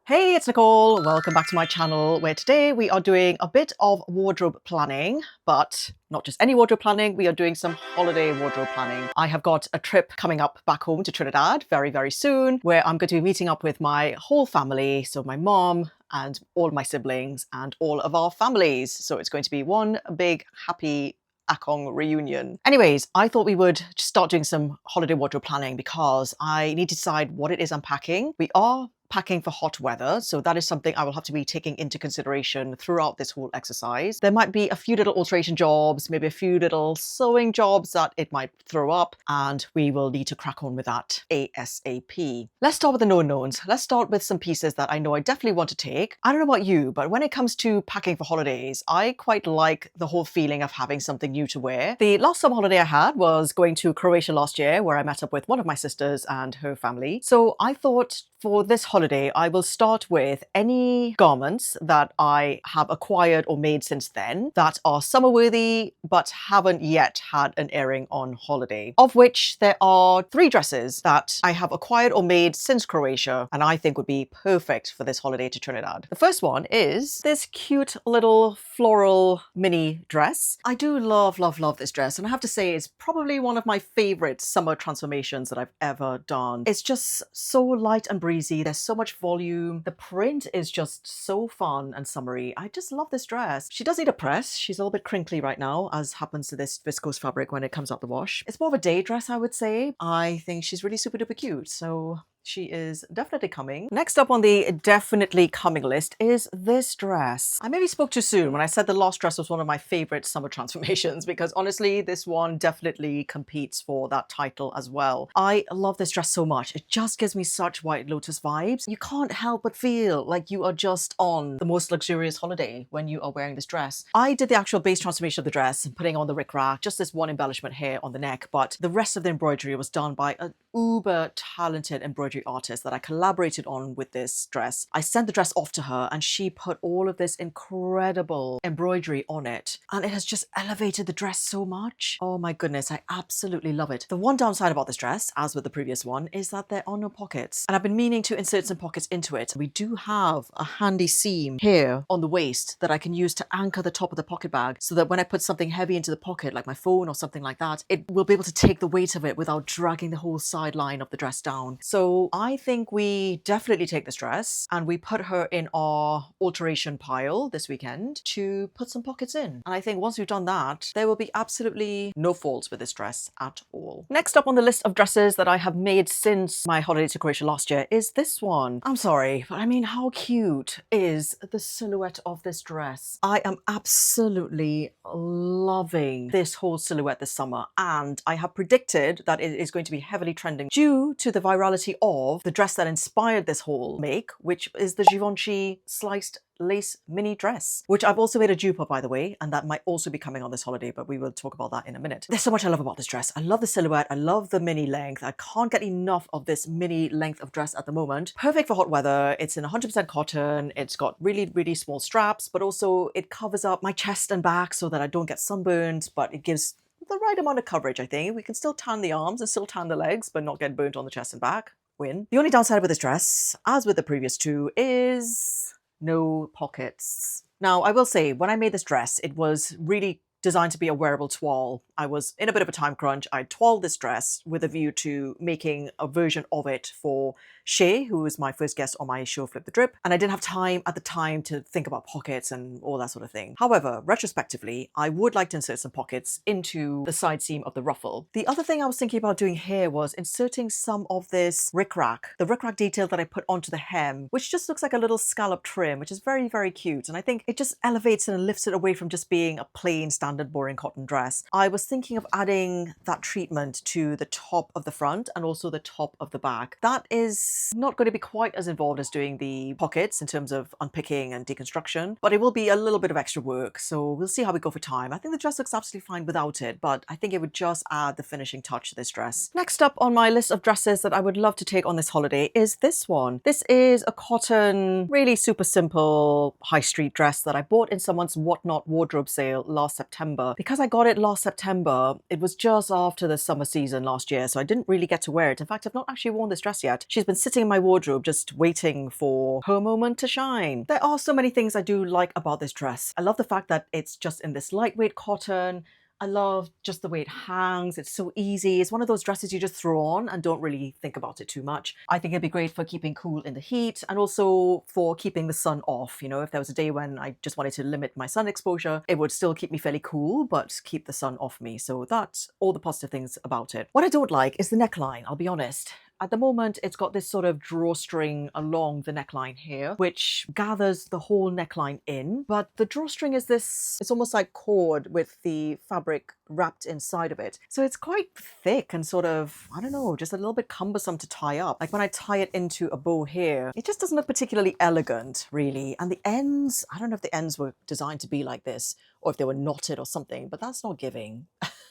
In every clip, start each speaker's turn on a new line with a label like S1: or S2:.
S1: Hey, it's Nicole. Welcome back to my channel where today we are doing a bit of wardrobe planning, but not just any wardrobe planning, we are doing some holiday wardrobe planning. I have got a trip coming up back home to Trinidad very, very soon where I'm going to be meeting up with my whole family. So my mom and all my siblings and all of our families. So it's going to be one big happy Akong reunion. Anyways, I thought we would start doing some holiday wardrobe planning because I need to decide what it is I'm packing. We are packing for hot weather, so that is something I will have to be taking into consideration throughout this whole exercise. There might be a few little alteration jobs, maybe a few little sewing jobs that it might throw up, and we will need to crack on with that ASAP. Let's start with the known knowns. Let's start with some pieces that I know I definitely want to take. I don't know about you, but when it comes to packing for holidays, I quite like the whole feeling of having something new to wear. The last summer holiday I had was going to Croatia last year, where I met up with one of my sisters and her family. So I thought for this holiday, I will start with any garments that I have acquired or made since then that are summer worthy but haven't yet had an airing on holiday, of which there are 3 dresses that I have acquired or made since Croatia and I think would be perfect for this holiday to Trinidad. The first one is this cute little floral mini dress. I do love this dress, and I have to say it's probably one of my favorite summer transformations that I've ever done. It's just so light and breezy. There's so much volume. The print is just so fun and summery. I just love this dress. She does need a press. She's a little bit crinkly right now, as happens to this viscose fabric when it comes out the wash. It's more of a day dress, I would say. I think she's really super duper cute. So she is definitely coming. Next up on the definitely coming list is this dress. I maybe spoke too soon when I said the last dress was one of my favorite summer transformations, because honestly, this one definitely competes for that title as well. I love this dress so much. It just gives me such White Lotus vibes. You can't help but feel like you are just on the most luxurious holiday when you are wearing this dress. I did the actual base transformation of the dress, putting on the rickrack, just this one embellishment here on the neck, but the rest of the embroidery was done by an uber talented embroidery artist that I collaborated on with this dress. I sent the dress off to her and she put all of this incredible embroidery on it, and it has just elevated the dress so much. Oh my goodness, I absolutely love it. The one downside about this dress, as with the previous one, is that there are no pockets, and I've been meaning to insert some pockets into it. We do have a handy seam here on the waist that I can use to anchor the top of the pocket bag, so that when I put something heavy into the pocket like my phone or something like that, it will be able to take the weight of it without dragging the whole side line of the dress down. So I think we definitely take this dress and we put her in our alteration pile this weekend to put some pockets in. And I think once we've done that, there will be absolutely no faults with this dress at all. Next up on the list of dresses that I have made since my holiday to Croatia last year is this one. I'm sorry, but I mean, how cute is the silhouette of this dress? I am absolutely loving this whole silhouette this summer, and I have predicted that it is going to be heavily trending due to the virality of the dress that inspired this whole make, which is the Givenchy sliced lace mini dress, which I've also made a dupe of, by the way, and that might also be coming on this holiday, but we will talk about that in a minute. There's so much I love about this dress. I love the silhouette. I love the mini length. I can't get enough of this mini length of dress at the moment. Perfect for hot weather. It's in 100% cotton. It's got really, really small straps, but also it covers up my chest and back so that I don't get sunburned, but it gives the right amount of coverage, I think. We can still tan the arms and still tan the legs, but not get burnt on the chest and back. Win. The only downside with this dress, as with the previous 2, is no pockets. Now, I will say, when I made this dress, it was really designed to be a wearable toile. I was in a bit of a time crunch. I toiled this dress with a view to making a version of it for Shay, who was my first guest on my show Flip the Drip, and I didn't have time at the time to think about pockets and all that sort of thing. However, retrospectively, I would like to insert some pockets into the side seam of the ruffle. The other thing I was thinking about doing here was inserting some of this rickrack, the rickrack detail that I put onto the hem, which just looks like a little scallop trim, which is very, very cute, and I think it just elevates and lifts it away from just being a plain standard boring cotton dress. I was thinking of adding that treatment to the top of the front and also the top of the back. That is not going to be quite as involved as doing the pockets in terms of unpicking and deconstruction, but it will be a little bit of extra work, so we'll see how we go for time. I think the dress looks absolutely fine without it, but I think it would just add the finishing touch to this dress. Next up on my list of dresses that I would love to take on this holiday is this one. This is a cotton, really super simple high street dress that I bought in someone's Whatnot wardrobe sale last September. Because I got it last September, it was just after the summer season last year, so I didn't really get to wear it. In fact, I've not actually worn this dress yet. She's been sitting in my wardrobe just waiting for her moment to shine. There are so many things I do like about this dress. I love the fact that it's just in this lightweight cotton. I love just the way it hangs. It's so easy. It's one of those dresses you just throw on and don't really think about it too much. I think it'd be great for keeping cool in the heat and also for keeping the sun off. You know, if there was a day when I just wanted to limit my sun exposure, it would still keep me fairly cool, but keep the sun off me. So that's all the positive things about it. What I don't like is the neckline, I'll be honest. At the moment, it's got this sort of drawstring along the neckline here, which gathers the whole neckline in. But the drawstring is this, it's almost like cord with the fabric wrapped inside of it. So it's quite thick and sort of, I don't know, just a little bit cumbersome to tie up. Like when I tie it into a bow here, it just doesn't look particularly elegant, really. And the ends, I don't know if the ends were designed to be like this or if they were knotted or something, but that's not giving.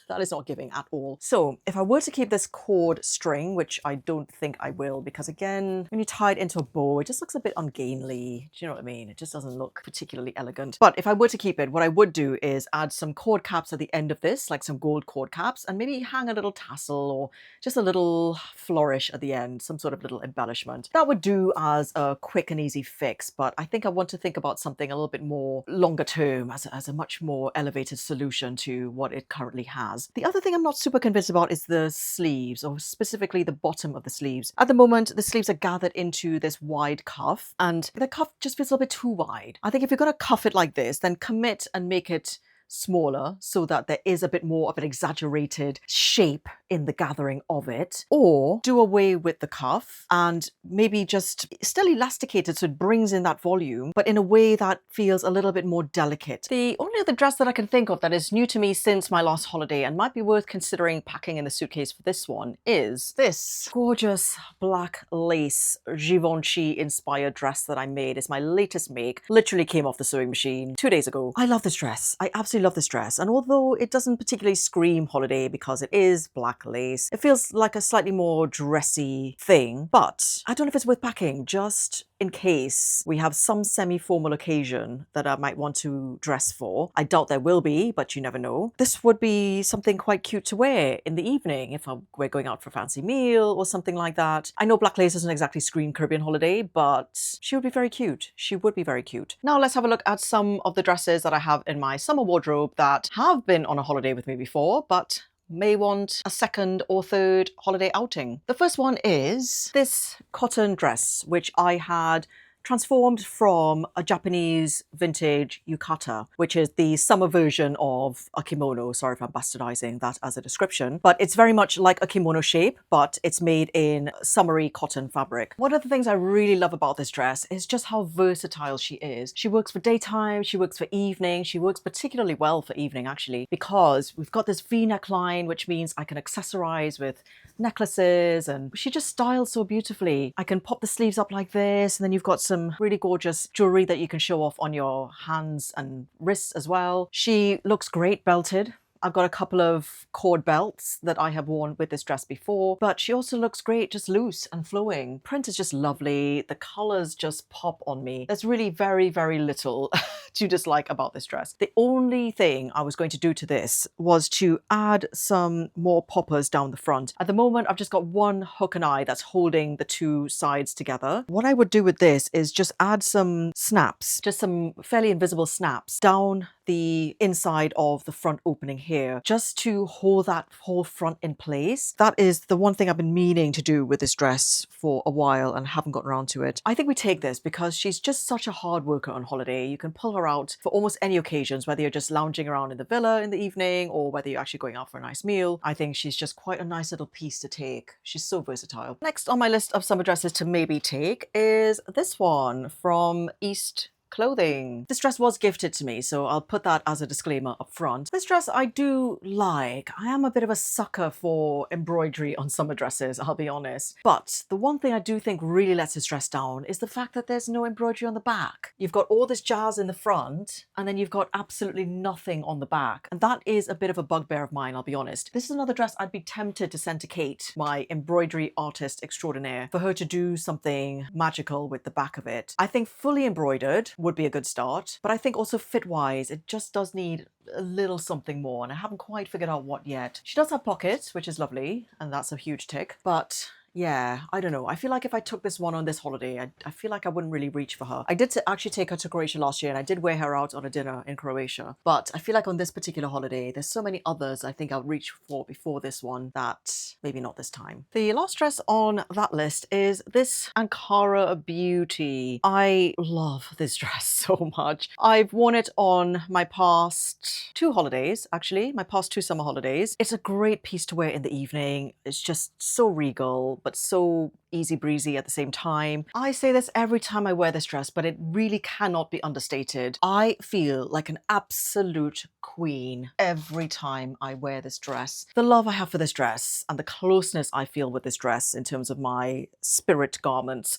S1: That is not giving at all. So if I were to keep this cord string, which I don't think I will, because again, when you tie it into a bow, it just looks a bit ungainly. Do you know what I mean? It just doesn't look particularly elegant. But if I were to keep it, what I would do is add some cord caps at the end of this, like some gold cord caps, and maybe hang a little tassel or just a little flourish at the end, some sort of little embellishment. That would do as a quick and easy fix, but I think I want to think about something a little bit more longer term as a much more elevated solution to what it currently has. The other thing I'm not super convinced about is the sleeves, or specifically the bottom of the sleeves. At the moment, the sleeves are gathered into this wide cuff, and the cuff just feels a little bit too wide. I think if you're going to cuff it like this, then commit and make it smaller so that there is a bit more of an exaggerated shape in the gathering of it, or do away with the cuff and maybe just still elasticate it so it brings in that volume, but in a way that feels a little bit more delicate. The only other dress that I can think of that is new to me since my last holiday and might be worth considering packing in the suitcase for this one is this gorgeous black lace Givenchy inspired dress that I made. It's my latest make, literally came off the sewing machine 2 days ago. I love this dress. I absolutely love this dress, and although it doesn't particularly scream holiday because it is black lace, it feels like a slightly more dressy thing. But I don't know if it's worth packing just in case we have some semi-formal occasion that I might want to dress for. I doubt there will be, but you never know. This would be something quite cute to wear in the evening if we're going out for a fancy meal or something like that. I know black lace doesn't exactly scream Caribbean holiday, but she would be very cute. She would be very cute. Now let's have a look at some of the dresses that I have in my summer wardrobe that have been on a holiday with me before, but may want a second or third holiday outing. The first one is this cotton dress, which I had transformed from a Japanese vintage yukata, which is the summer version of a kimono. Sorry if I'm bastardizing that as a description, but it's very much like a kimono shape, but it's made in summery cotton fabric. One of the things I really love about this dress is just how versatile she is. She works for daytime, she works for evening, she works particularly well for evening actually, because we've got this V neckline, which means I can accessorize with necklaces, and she just styles so beautifully. I can pop the sleeves up like this, and then you've got some really gorgeous jewelry that you can show off on your hands and wrists as well. She looks great belted. I've got a couple of cord belts that I have worn with this dress before, but she also looks great just loose and flowing. Print is just lovely. The colors just pop on me. There's really very, very little to dislike about this dress. The only thing I was going to do to this was to add some more poppers down the front. At the moment, I've just got one hook and eye that's holding the two sides together. What I would do with this is just add some snaps, just some fairly invisible snaps down the inside of the front opening here, just to hold that whole front in place. That is the one thing I've been meaning to do with this dress for a while and haven't gotten around to it. I think we take this because she's just such a hard worker on holiday. You can pull her out for almost any occasions, whether you're just lounging around in the villa in the evening or whether you're actually going out for a nice meal. I think she's just quite a nice little piece to take. She's so versatile. Next on my list of summer dresses to maybe take is this one from East Clothing. This dress was gifted to me, so I'll put that as a disclaimer up front. This dress I do like. I am a bit of a sucker for embroidery on summer dresses, I'll be honest. But the one thing I do think really lets this dress down is the fact that there's no embroidery on the back. You've got all this jazz in the front, and then you've got absolutely nothing on the back. And that is a bit of a bugbear of mine, I'll be honest. This is another dress I'd be tempted to send to Kate, my embroidery artist extraordinaire, for her to do something magical with the back of it. I think fully embroidered would be a good start, but I think also fit-wise, it just does need a little something more, and I haven't quite figured out what yet. She does have pockets, which is lovely, and that's a huge tick, but Yeah, I don't know. I feel like if I took this one on this holiday, I feel like I wouldn't really reach for her. I did actually take her to Croatia last year and I did wear her out on a dinner in Croatia. But I feel like on this particular holiday, there's so many others I think I'll reach for before this one that maybe not this time. The last dress on that list is this Ankara Beauty. I love this dress so much. I've worn it on my past 2 holidays, actually, my past 2 summer holidays. It's a great piece to wear in the evening. It's just so regal, but so easy breezy at the same time. I say this every time I wear this dress, but it really cannot be understated. I feel like an absolute queen every time I wear this dress. The love I have for this dress and the closeness I feel with this dress in terms of my spirit garments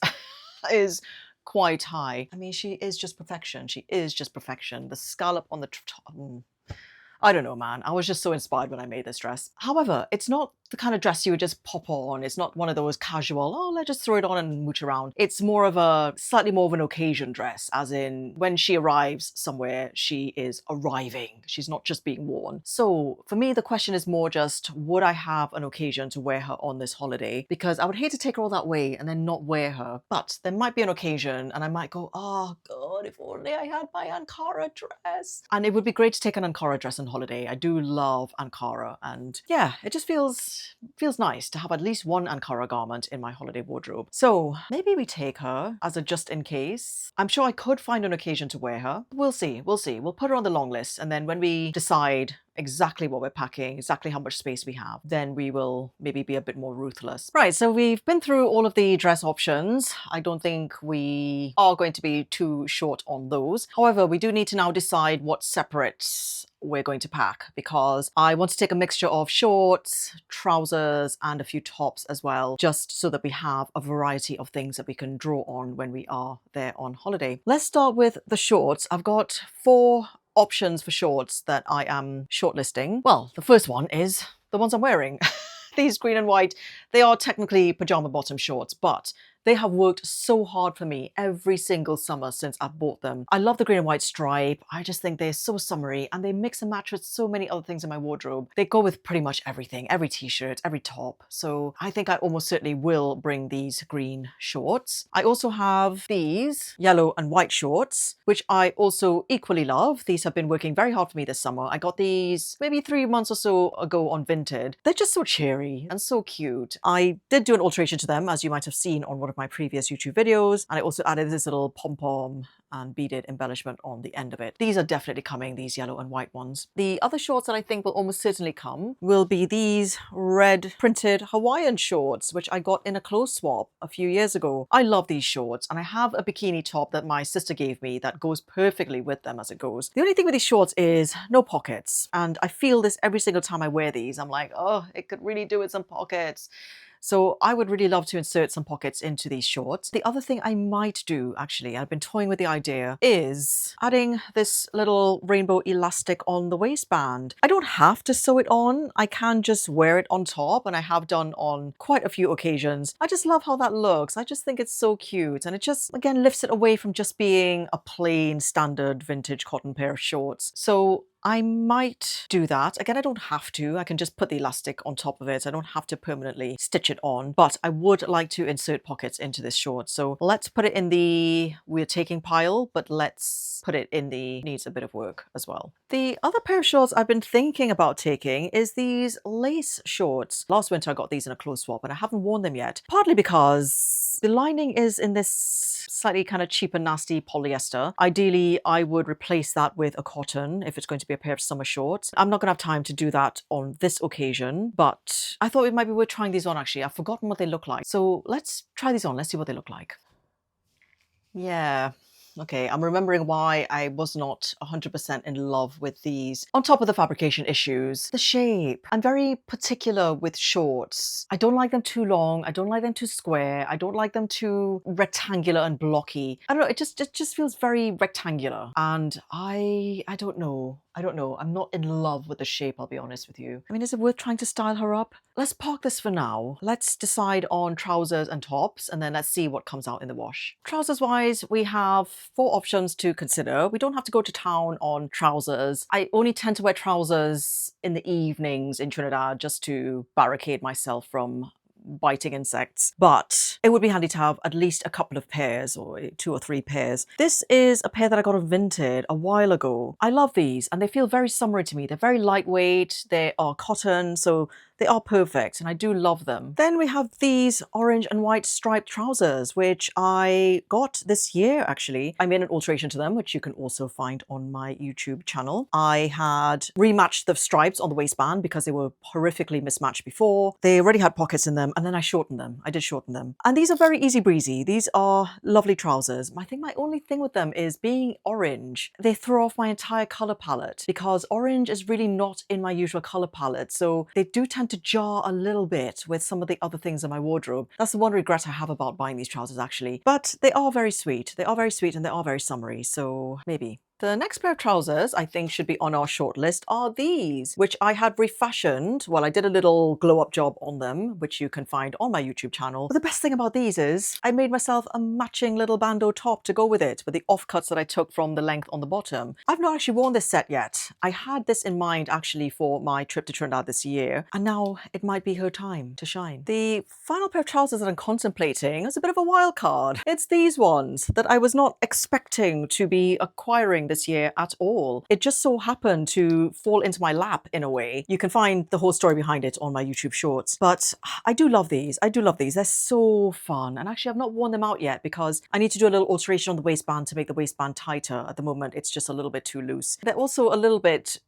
S1: is quite high. I mean, she is just perfection. She is just perfection. The scallop on the top. I don't know, man. I was just so inspired when I made this dress. However, it's not the kind of dress you would just pop on. It's not one of those casual, oh, let's just throw it on and mooch around. It's more of a, slightly more of an occasion dress, as in when she arrives somewhere, she is arriving. She's not just being worn. So for me, the question is more just, would I have an occasion to wear her on this holiday? Because I would hate to take her all that way and then not wear her. But there might be an occasion and I might go, oh God, if only I had my Ankara dress. And it would be great to take an Ankara dress on holiday. I do love Ankara, and yeah, it just feels nice to have at least one Ankara garment in my holiday wardrobe. So maybe we take her as a just in case. I'm sure I could find an occasion to wear her. We'll see. We'll put her on the long list, and then when we decide exactly what we're packing, exactly how much space we have, then we will maybe be a bit more ruthless. Right, so we've been through all of the dress options. I don't think we are going to be too short on those. However, we do need to now decide what separates we're going to pack, because I want to take a mixture of shorts, trousers, and a few tops as well, just so that we have a variety of things that we can draw on when we are there on holiday. Let's start with the shorts. I've got 4 options for shorts that I am shortlisting. Well, the first one is the ones I'm wearing. These green and white, they are technically pajama bottom shorts, but they have worked so hard for me every single summer since I bought them. I love the green and white stripe. I just think they're so summery and they mix and match with so many other things in my wardrobe. They go with pretty much everything, every t-shirt, every top. So I think I almost certainly will bring these green shorts. I also have these yellow and white shorts, which I also equally love. These have been working very hard for me this summer. I got these maybe 3 months or so ago on Vinted. They're just so cheery and so cute. I did do an alteration to them, as you might have seen on one of my previous YouTube videos, and I also added this little pom-pom and beaded embellishment on the end of it. These are definitely coming, these yellow and white ones. The other shorts that I think will almost certainly come will be these red printed Hawaiian shorts, which I got in a clothes swap a few years ago. I love these shorts, and I have a bikini top that my sister gave me that goes perfectly with them as it goes. The only thing with these shorts is no pockets, and I feel this every single time I wear these. I'm like, oh, it could really do with some pockets. So I would really love to insert some pockets into these shorts. The other thing I might do, actually, I've been toying with the idea, is adding this little rainbow elastic on the waistband. I don't have to sew it on. I can just wear it on top, and I have done on quite a few occasions. I just love how that looks. I just think it's so cute, and it just, again, lifts it away from just being a plain standard vintage cotton pair of shorts. So I might do that. Again, I don't have to. I can just put the elastic on top of it. I don't have to permanently stitch it on, but I would like to insert pockets into this short. So let's put it in the we're taking pile, but let's put it in the needs a bit of work as well. The other pair of shorts I've been thinking about taking is these lace shorts. Last winter I got these in a clothes swap and I haven't worn them yet, partly because the lining is in this slightly kind of cheap and nasty polyester. Ideally, I would replace that with a cotton if it's going to be a pair of summer shorts. I'm not going to have time to do that on this occasion, but I thought it might be worth trying these on actually. I've forgotten what they look like. So let's try these on. Let's see what they look like. Yeah. Okay, I'm remembering why I was not 100% in love with these. On top of the fabrication issues, the shape. I'm very particular with shorts. I don't like them too long. I don't like them too square. I don't like them too rectangular and blocky. I don't know, it just feels very rectangular. And I don't know. I'm not in love with the shape, I'll be honest with you. I mean, is it worth trying to style her up? Let's park this for now. Let's decide on trousers and tops, and then let's see what comes out in the wash. Trousers wise, we have 4 options to consider. We don't have to go to town on trousers. I only tend to wear trousers in the evenings in Trinidad just to barricade myself from biting insects. But it would be handy to have at least a couple of pairs, or 2 or 3 pairs. This is a pair that I got on Vinted a while ago. I love these and they feel very summery to me. They're very lightweight, they are cotton, so they are perfect and I do love them. Then we have these orange and white striped trousers, which I got this year actually. I made an alteration to them, which you can also find on my YouTube channel. I had rematched the stripes on the waistband because they were horrifically mismatched before. They already had pockets in them and then I shortened them. I did shorten them. And these are very easy breezy. These are lovely trousers. I think my only thing with them is being orange. They throw off my entire color palette because orange is really not in my usual color palette. So they do tend to jar a little bit with some of the other things in my wardrobe. That's the one regret I have about buying these trousers actually. But they are very sweet. They are very sweet and they are very summery. So maybe. The next pair of trousers I think should be on our short list are these, which I had refashioned. Well, I did a little glow up job on them, which you can find on my YouTube channel. But the best thing about these is I made myself a matching little bandeau top to go with it, with the offcuts that I took from the length on the bottom. I've not actually worn this set yet. I had this in mind actually for my trip to Trinidad this year, and now it might be her time to shine. The final pair of trousers that I'm contemplating is a bit of a wild card. It's these ones that I was not expecting to be acquiring this year at all. It just so happened to fall into my lap in a way. You can find the whole story behind it on my YouTube shorts. But I do love these. I do love these. They're so fun. And actually I've not worn them out yet because I need to do a little alteration on the waistband to make the waistband tighter. At the moment it's just a little bit too loose. They're also a little bit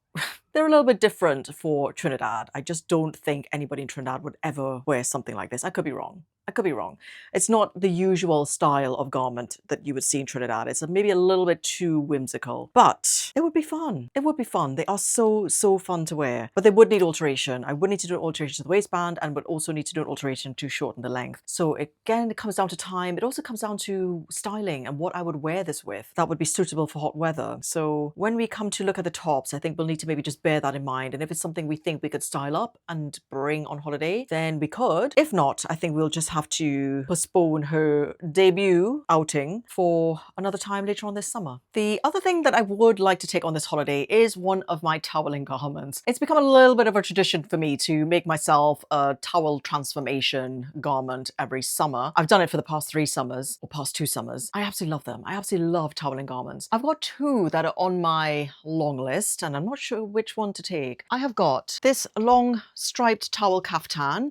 S1: they're a little bit different for Trinidad. I just don't think anybody in Trinidad would ever wear something like this. I could be wrong. I could be wrong. It's not the usual style of garment that you would see in Trinidad. It's maybe a little bit too whimsical, but it would be fun. It would be fun. They are so fun to wear, but they would need alteration. I would need to do an alteration to the waistband and would also need to do an alteration to shorten the length. So again, it comes down to time. It also comes down to styling and what I would wear this with that would be suitable for hot weather. So when we come to look at the tops, I think we'll need to maybe just bear that in mind. And if it's something we think we could style up and bring on holiday, then we could. If not, I think we'll just have to postpone her debut outing for another time later on this summer. The other thing that I would like to take on this holiday is one of my toweling garments. It's become a little bit of a tradition for me to make myself a towel transformation garment every summer. I've done it for the past 3 summers, or past 2 summers. I absolutely love them. I absolutely love toweling garments. I've got 2 that are on my long list and I'm not sure which one to take. I have got this long striped towel kaftan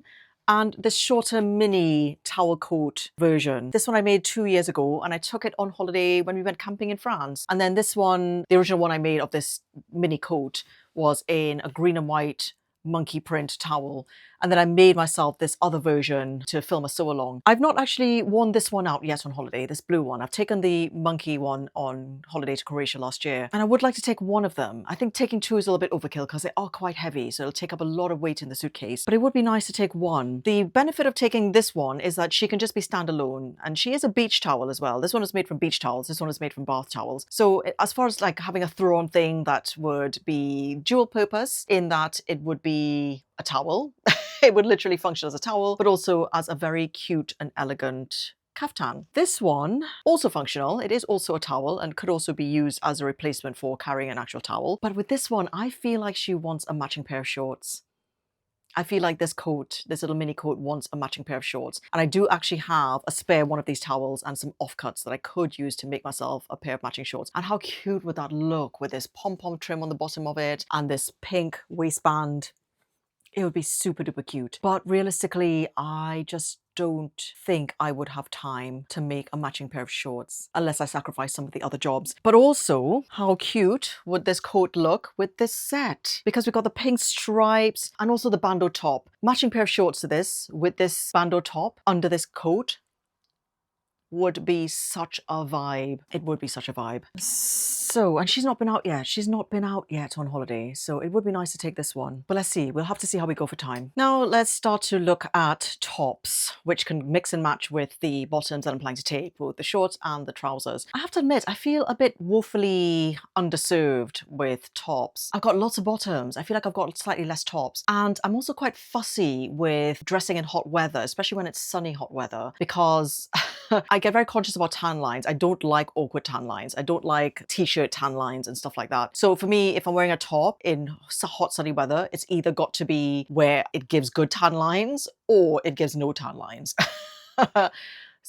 S1: and this shorter mini towel coat version. This one I made 2 years ago and I took it on holiday when we went camping in France. And then this one, the original one I made of this mini coat was in a green and white monkey print towel. And then I made myself this other version to film a sew along. I've not actually worn this one out yet on holiday, this blue one. I've taken the monkey one on holiday to Croatia last year. And I would like to take one of them. I think taking 2 is a little bit overkill because they are quite heavy. So it'll take up a lot of weight in the suitcase. But it would be nice to take one. The benefit of taking this one is that she can just be standalone. And she is a beach towel as well. This one is made from beach towels. This one is made from bath towels. So as far as like having a throw-on thing that would be dual purpose in that it would be a towel. It would literally function as a towel, but also as a very cute and elegant kaftan. This one, also functional. It is also a towel and could also be used as a replacement for carrying an actual towel. But with this one, I feel like she wants a matching pair of shorts. I feel like this coat, this little mini coat wants a matching pair of shorts. And I do actually have a spare one of these towels and some offcuts that I could use to make myself a pair of matching shorts. And how cute would that look with this pom-pom trim on the bottom of it and this pink waistband? It would be super duper cute. But realistically, I just don't think I would have time to make a matching pair of shorts unless I sacrifice some of the other jobs. But also, how cute would this coat look with this set? Because we've got the pink stripes and also the bandeau top. Matching pair of shorts to this with this bandeau top under this coat would be such a vibe. It would be such a vibe. So, and she's not been out yet. She's not been out yet on holiday. So it would be nice to take this one. But let's see. We'll have to see how we go for time. Now let's start to look at tops, which can mix and match with the bottoms that I'm planning to take, both the shorts and the trousers. I have to admit, I feel a bit woefully underserved with tops. I've got lots of bottoms. I feel like I've got slightly less tops. And I'm also quite fussy with dressing in hot weather, especially when it's sunny hot weather, because I I get very conscious about tan lines. I don't like awkward tan lines. I don't like t-shirt tan lines and stuff like that. So for me, if I'm wearing a top in hot sunny weather, it's either got to be where it gives good tan lines or it gives no tan lines.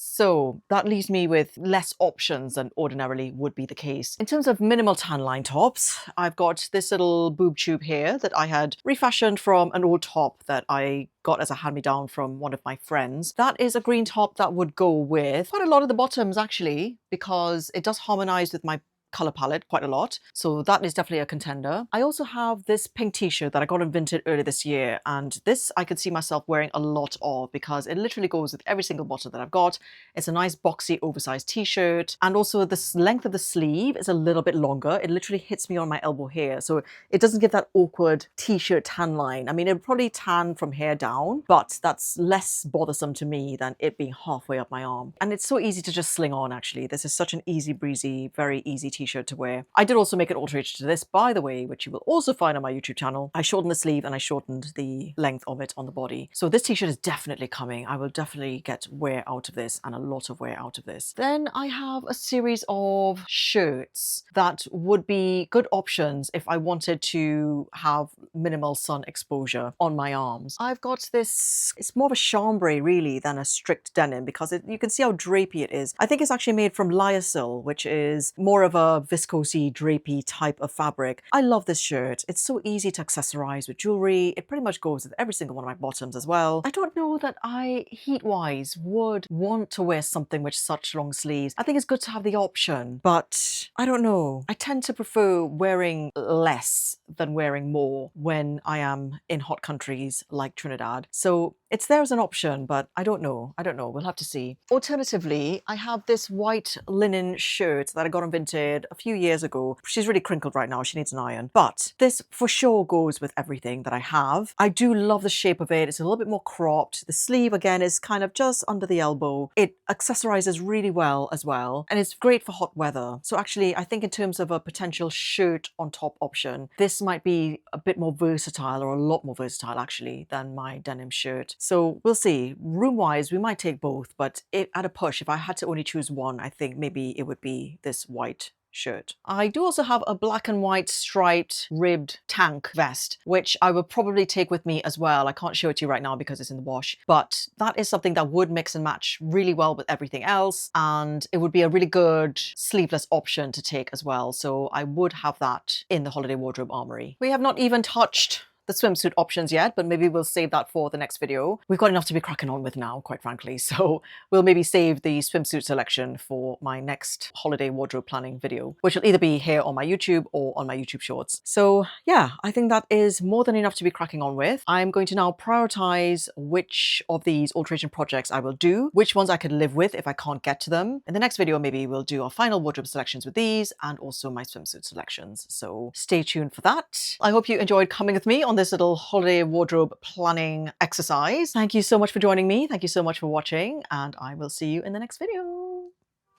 S1: So that leaves me with less options than ordinarily would be the case. In terms of minimal tan line tops, I've got this little boob tube here that I had refashioned from an old top that I got as a hand-me-down from one of my friends. That is a green top that would go with quite a lot of the bottoms actually, because it does harmonize with my color palette quite a lot. So that is definitely a contender. I also have this pink t-shirt that I got in Vinted earlier this year, and this I could see myself wearing a lot of because it literally goes with every single bottom that I've got. It's a nice boxy oversized t-shirt, and also the length of the sleeve is a little bit longer. It literally hits me on my elbow here, so it doesn't give that awkward t-shirt tan line. I mean, it would probably tan from here down, but that's less bothersome to me than it being halfway up my arm. And it's so easy to just sling on actually. This is such an easy breezy, very easy t-shirt to wear. I did also make an alteration to this, by the way, which you will also find on my YouTube channel. I shortened the sleeve and I shortened the length of it on the body. So this t-shirt is definitely coming. I will definitely get wear out of this and a lot of wear out of this. Then I have a series of shirts that would be good options if I wanted to have minimal sun exposure on my arms. I've got this, it's more of a chambray really than a strict denim because you can see how drapey it is. I think it's actually made from lyocell, which is more of a viscosy, drapey type of fabric. I love this shirt. It's so easy to accessorize with jewelry. It pretty much goes with every single one of my bottoms as well. I don't know that I, heat-wise, would want to wear something with such long sleeves. I think it's good to have the option, but I don't know. I tend to prefer wearing less than wearing more when I am in hot countries like Trinidad. So it's there as an option, but I don't know. I don't know. We'll have to see. Alternatively, I have this white linen shirt that I got on Vinted a few years ago. She's really crinkled right now. She needs an iron. But this for sure goes with everything that I have. I do love the shape of it. It's a little bit more cropped. The sleeve, again, is kind of just under the elbow. It accessorizes really well as well. And it's great for hot weather. So actually, I think in terms of a potential shirt on top option, this might be a bit more versatile, or a lot more versatile actually, than my denim shirt. So we'll see. Room-wise, we might take both, but at a push, if I had to only choose one, I think maybe it would be this white shirt. I do also have a black and white striped ribbed tank vest, which I will probably take with me as well. I can't show it to you right now because it's in the wash, but that is something that would mix and match really well with everything else, and it would be a really good sleeveless option to take as well. So I would have that in the holiday wardrobe armory. We have not even touched the swimsuit options yet, but maybe we'll save that for the next video. We've got enough to be cracking on with now, quite frankly, so we'll maybe save the swimsuit selection for my next holiday wardrobe planning video, which will either be here on my YouTube or on my YouTube shorts. So yeah, I think that is more than enough to be cracking on with. I'm going to now prioritize which of these alteration projects I will do, which ones I could live with if I can't get to them. In the next video, maybe we'll do our final wardrobe selections with these and also my swimsuit selections. So stay tuned for that. I hope you enjoyed coming with me on this little holiday wardrobe planning exercise. Thank you so much for joining me. Thank you so much for watching, and I will see you in the next video.